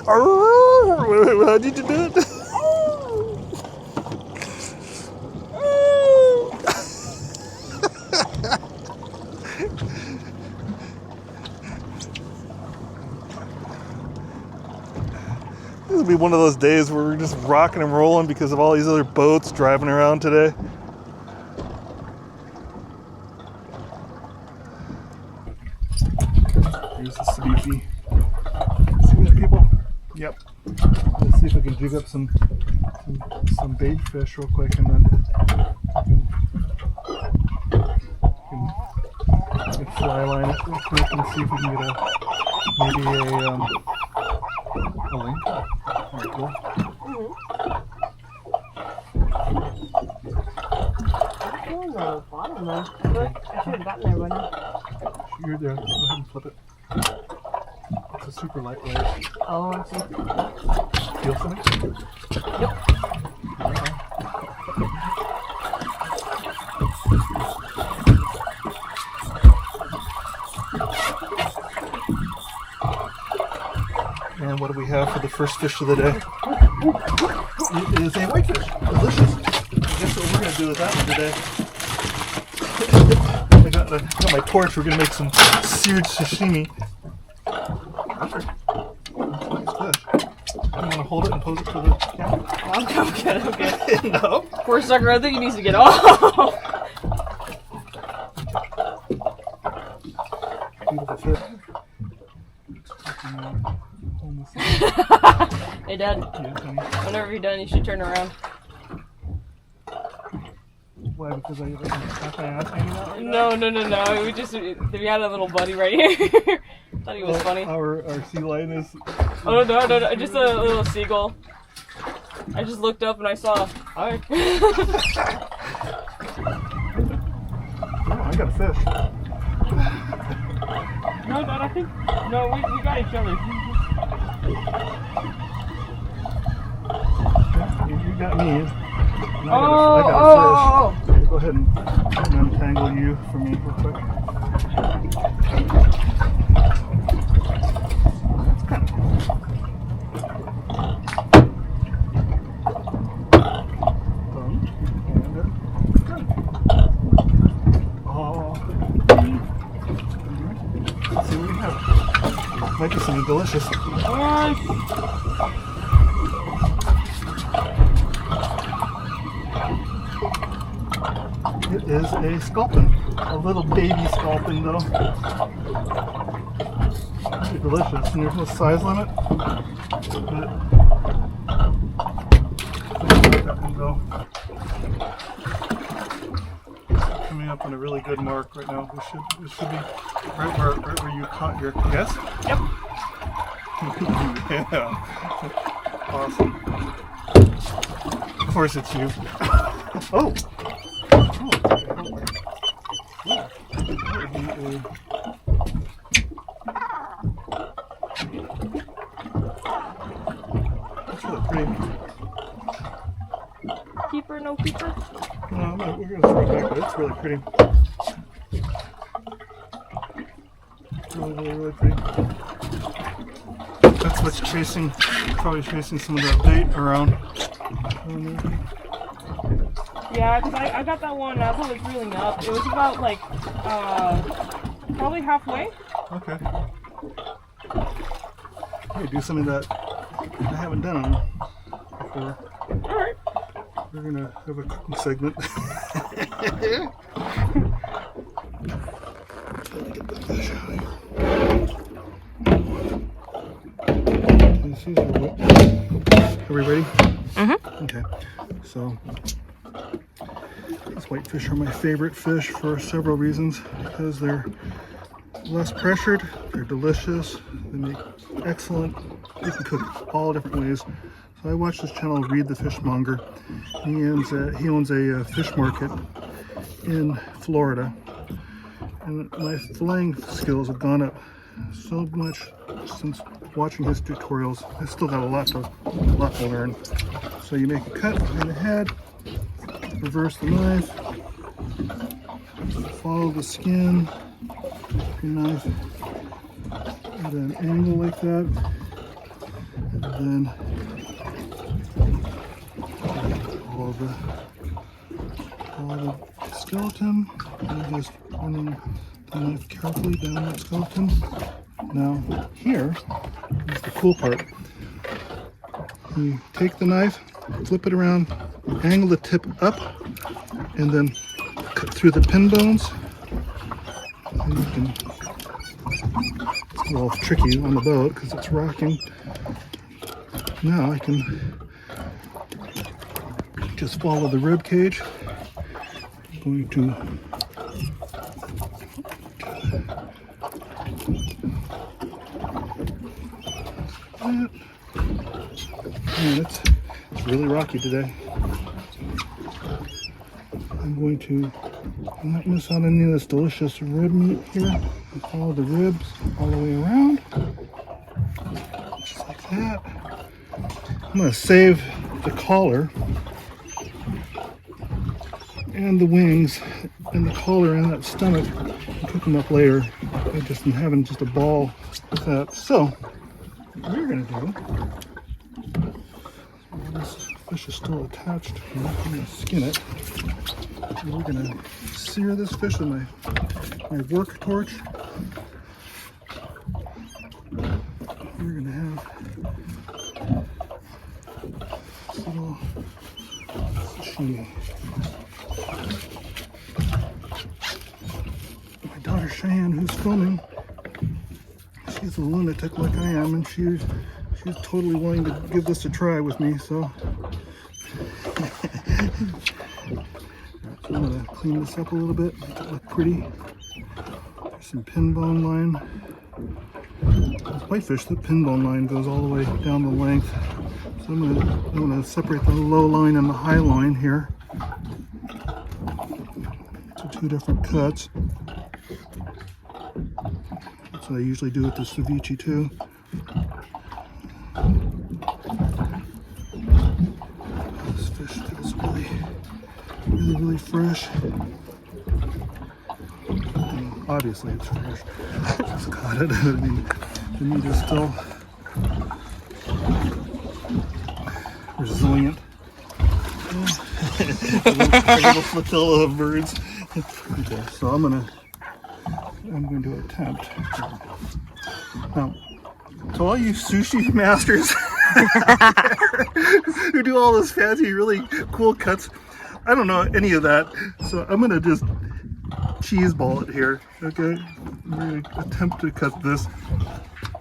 How did you do it? This will be one of those days where we're just rocking and rolling because of all these other boats driving around today. Here's the ceviche. See that, people? Yep. Let's see if I can dig up some bait fish real quick, and then I can fly line it real quick and see if we can get maybe a link. Alright, cool. On the bottom though. Look, I should have gotten there by now. You're there. Go ahead and flip it. It's a super lightweight. Oh, I see. Feel something? Yep. And what do we have for the first fish of the day? It is a whitefish. Delicious. I guess what we're going to do with that one today. I got my torch. We're going to make some seared sashimi. Perfect. Nice fish. I'm going to hold it and pose it for the camera. Okay. No. Poor sucker, I think he needs to get off. Beautiful fish. Hey, Dad. Whenever you're done, you should turn around. Why? Because I have my ass hanging out right No. We had a little buddy right here. Thought he was funny. Our sea lion is... Oh, no. Just a little seagull. I just looked up and I saw... Hi. Oh, I got a fish. No, Dad, I think... No, we got each other. You got me. And I got a fish. Go ahead and untangle you for me real quick. That's kind of cool. Done. And done. Oh. Let's see what we have. Might be something delicious. It is a sculpin. A little baby sculpin though. Pretty delicious. And there's no size limit. But that can go. Coming up on a really good mark right now. We should be right where you caught your guess? Yep. Yeah. Awesome. Of course it's you. Oh! That's really pretty. Keeper, no keeper? No, we're going to throw it back, but it's really pretty. Really pretty. That's what's probably chasing some of that bait around. Yeah, because I got that one as I was reeling up. It was about like, probably halfway. Okay. Hey, do something that I haven't done before. Alright. We're going to have a cooking segment. Get the fish out of here. Are we ready? Mm-hmm. Okay. So, these whitefish are my favorite fish for several reasons. Because they're less pressured, they're delicious, they make excellent, you can cook all different ways. So I watch this channel, Read the Fishmonger. He owns a fish market in Florida. And my filleting skills have gone up so much since watching his tutorials. I still got a lot to learn. So you make a cut in the head, reverse the knife, follow the skin, your knife at an angle like that, And then all the skeleton. I'm just running the knife carefully down that skeleton. Now here is the cool part. You take the knife, flip it around, angle the tip up, and then cut through the pin bones. And you can, it's a little tricky on the boat because it's rocking. Now I can just follow the rib cage. I'm going to man, it's really rocky today. I'm going to not miss out on any of this delicious rib meat here. And follow the ribs all the way around. Just like that. I'm going to save the collar and the wings and the collar and that stomach and cook them up later. I just am having just a ball with that. So, what we're going to do, this fish is still attached. I'm going to skin it. And we're going to sear this fish with my work torch. We're going to have this little sashimi. My daughter Cheyenne, who's filming, she's a lunatic like I am, and she's totally willing to give this a try with me, so. So I'm going to clean this up a little bit, make it look pretty. There's some pin bone line. With whitefish, the pin bone line goes all the way down the length. So I'm going to separate the low line and the high line here to two different cuts. That's what I usually do with the ceviche too. This fish feels really fresh. And obviously it's fresh. Just caught it. I mean, the meat is still resilient. A little flotilla of birds. Okay, so I'm going to attempt. Now, to all you sushi masters who do all those fancy, really cool cuts, I don't know any of that, so I'm gonna just cheese ball it here. Okay, I'm gonna attempt to cut this.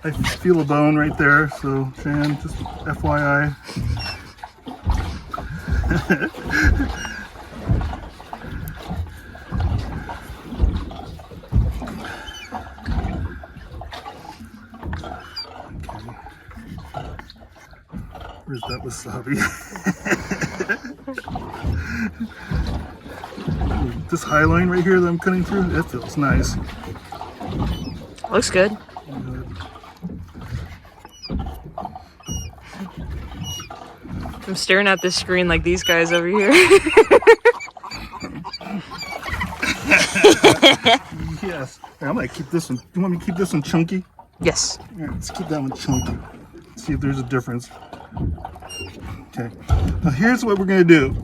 I feel a bone right there, so Cheyenne, just FYI. Where's that wasabi? This high line right here that I'm cutting through, that feels nice. Looks good. I'm staring at this screen like these guys over here. Yes. Here, I'm gonna keep this one. You want me to keep this one chunky? Yes. All right, let's keep that one chunky. See if there's a difference. Okay. Now here's what we're gonna do.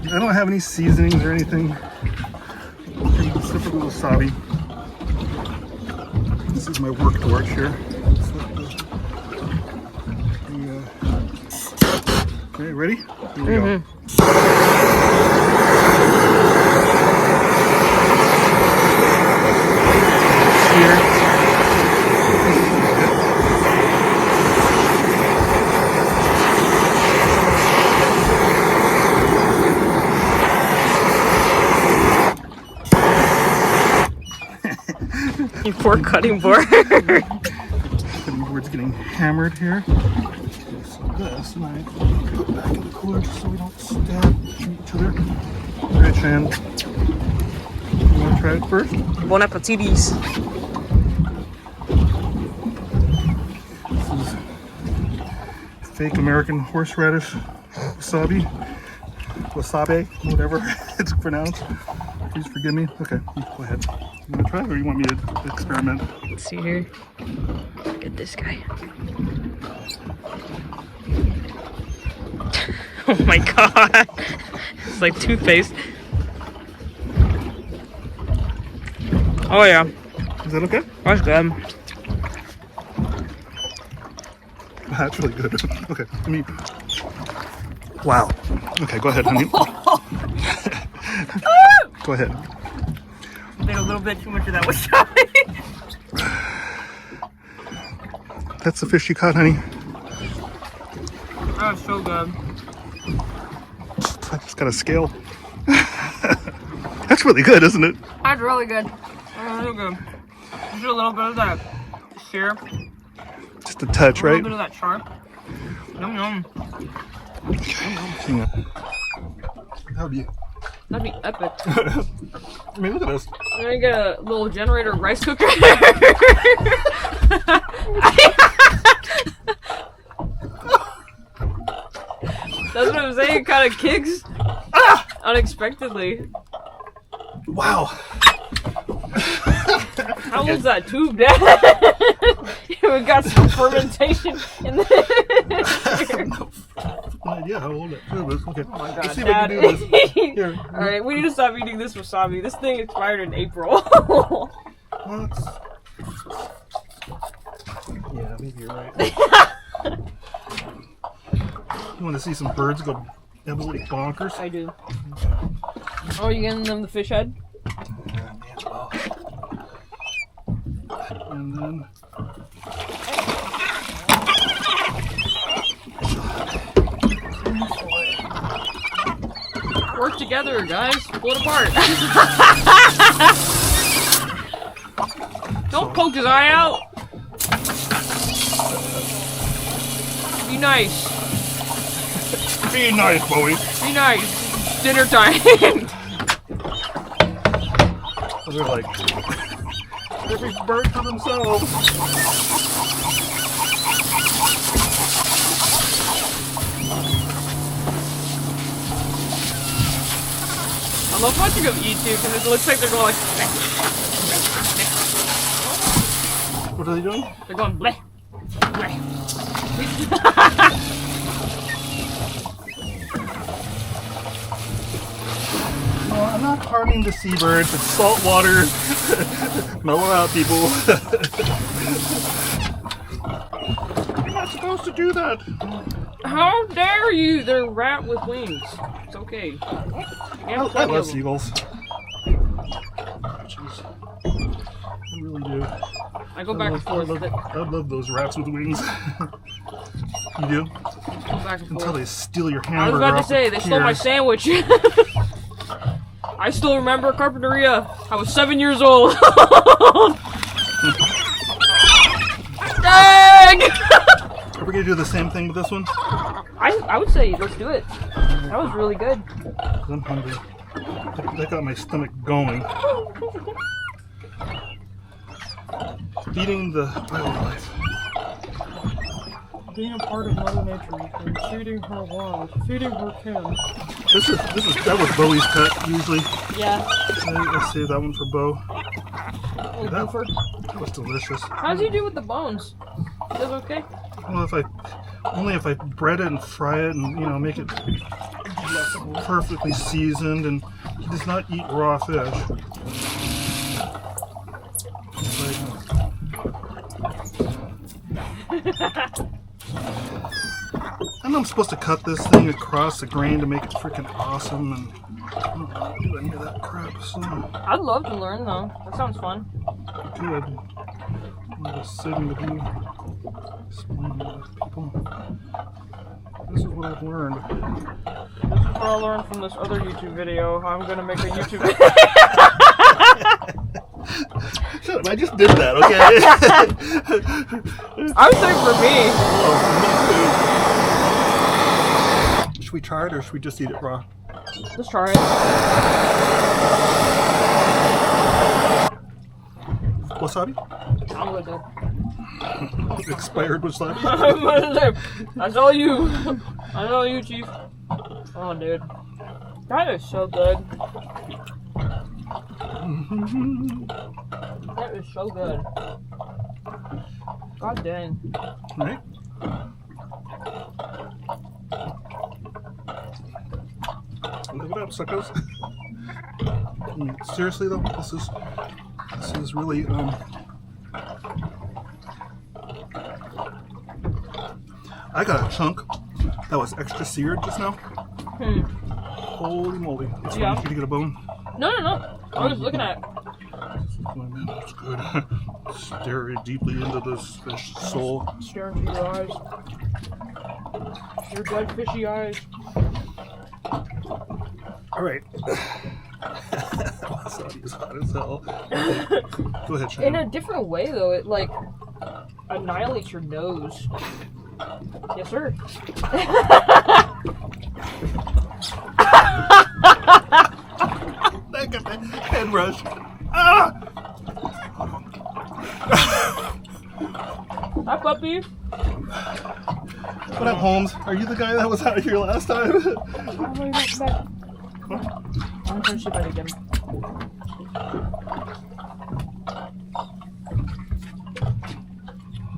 I don't have any seasonings or anything except for the wasabi. This is my work torch here. Okay, ready? Here we go. Your poor cutting board. Cutting board's getting hammered here. So this knife, put back in the cooler just so we don't stab each other. All right, Cheyenne. You want to try it first? Bon appetitis. This is fake American horseradish wasabi. Wasabi, whatever it's pronounced. Please forgive me. Okay, go ahead. You want to try it or you want me to experiment? Let's see here. Look at this guy. Oh my god. It's like toothpaste. Oh yeah. Is that okay? That's good. That's really good. Okay, let me. Wow. Okay, go ahead, honey. Go ahead. I think a little bit too much of that wasabi. That's the fish you caught, honey. That was so good. I just got a scale. That's really good, isn't it? That's really good. That's really good. Just a little bit of that sear. Just a touch, A right? little bit of that sharp. Yum yum. Hang on. That would be. That'd be epic. I mean, look at this. I'm gonna get a little generator rice cooker. That's what I'm saying. It kind of kicks unexpectedly. Wow. How old's that tube, Dad? We got some fermentation in there. Yeah, how old that tube is. Okay. Oh my god, Let's see Dad. if we can do this. Here. Alright, we need to stop eating this wasabi. This thing expired in April. What? Yeah, maybe you're right. You want to see some birds go absolutely bonkers? I do. Oh, you getting them the fish head? And then. Work together, guys. Pull it apart. Don't poke his eye out. Be nice. Be nice, Bowie. Be nice. It's dinner time. They're like, every bird for themselves. I love watching them eat too, because it looks like they're going like. What are they doing? They're going bleh. Bleh. Well, I'm not harming the seabirds. It's salt water. Mellow out, people. You're not supposed to do that. How dare you? They're rat with wings. It's okay. I love seagulls. Jeez. I really do. I go back and forth. I love those rats with wings. You do? Go back and Until forth. they steal your I hamburger. was about to off say, the they stole my piers. sandwich. I still remember Carpinteria. I was 7 years old. Dang! Are we gonna do the same thing with this one? I would say let's do it. That was really good. 'Cause I'm hungry. That got my stomach going. Feeding the wildlife. Being a part of Mother Nature and feeding her world, feeding her kin. That was Bowie's cut usually. Yeah. Let's save that one for Bo. That was delicious. How does he do with the bones? Is that okay? Well, only if I bread it and fry it and make it perfectly seasoned, and he does not eat raw fish. And I'm supposed to cut this thing across the grain to make it freaking awesome, and I don't know how to do any of that crap, so I'd love to learn though. That sounds fun. good. I'm just sitting with you, explaining to people. This is what I've learned. This is what I learned from this other YouTube video. I'm gonna make a YouTube video. Shut up, I just did that, okay? I would say for me. Should we try it or should we just eat it raw? Let's try it. Wasabi? I'm with it. Expired wasabi? I'm with it. That's all you. That's all you, Chief. Oh, dude. That is so good. That is so good. God dang. Right? Look it up, suckers. Seriously though, this is really I got a chunk that was extra seared just now. Holy moly. It's Yeah. Did you get a bone? No. I was looking at it. Oh, man, that's good. Stare deeply into this fish soul. Staring into your eyes. Your dead fishy eyes. Alright. Wasabi is hot as hell. Go ahead, In Cheyenne. a different way, though, it like annihilates your nose. Yes, sir. I got that head rush. Ah! Hi, puppy. What up, Holmes? Are you the guy that was out here last time? Oh, my God, I'm trying to see if I can get him.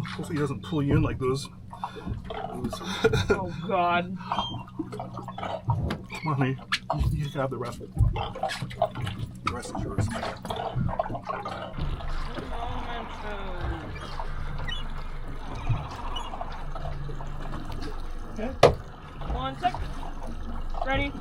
Hopefully he doesn't pull you in like those. Oh, God. Come on, honey. You can have the rest. The rest is yours. Okay. 1 sec. Ready?